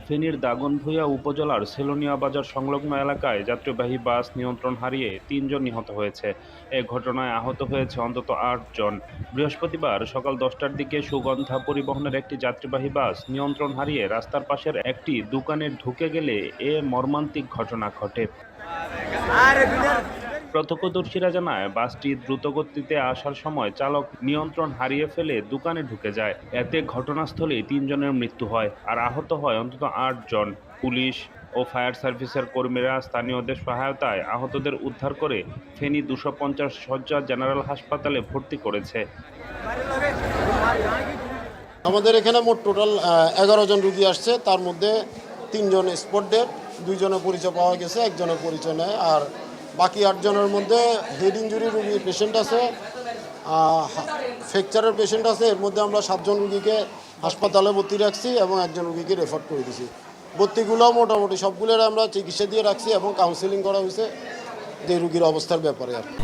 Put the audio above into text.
ফেনীর দাগনভূঞা উপজেলার সেলোনিয়া বাজার সংলগ্ন এলাকায় যাত্রীবাহী বাস নিয়ন্ত্রণ হারিয়ে ৩ জন নিহত হয়েছে। এ ঘটনায় আহত হয়েছে অন্তত ৮ জন। বৃহস্পতিবার সকাল ১০টার দিকে সুগন্ধা পরিবহনের একটি যাত্রীবাহী বাস নিয়ন্ত্রণ হারিয়ে রাস্তার পাশের একটি দোকানে ঢুকে গেলে এ মর্মান্তিক ঘটনা ঘটে। প্রত্যক্ষদর্শীরা জানায়, বাসটি দ্রুতগতিতে আসার সময় চালক নিয়ন্ত্রণ হারিয়ে ফেলে দোকানে ঢুকে যায়। এতে ঘটনাস্থলেই ৩ জনের মৃত্যু হয় আর আহত হয় অন্তত ৮ জন। পুলিশ ও ফায়ার সার্ভিসের কর্মীরা স্থানীয়দের সহায়তায় আহতদের উদ্ধার করে ফেনী ২৫০ শয্যা জেনারেল হাসপাতালে ভর্তি করেছে। আমাদের এখানে মোট টোটাল ১১ জন রুগী আসছে, তার মধ্যে ৩ জন স্পট ডেড, ২ জনের পরিচয় পাওয়া গেছে, ১ জনের পরিচয় নেয়। আর বাকি ৮ জনের মধ্যে হেড ইঞ্জুরি রুগী পেশেন্ট আছে, ফ্র্যাকচারের পেশেন্ট আছে। এর মধ্যে আমরা ৭ জন রুগীকে হাসপাতালে ভর্তি রাখছি এবং ১ জন রুগীকে রেফার করে দিছি। ভর্তিগুলো মোটামুটি সবগুলোর আমরা চিকিৎসা দিয়ে রাখছি এবং কাউন্সেলিং করা হয়েছে যে রুগীর অবস্থার ব্যাপারে আর কি।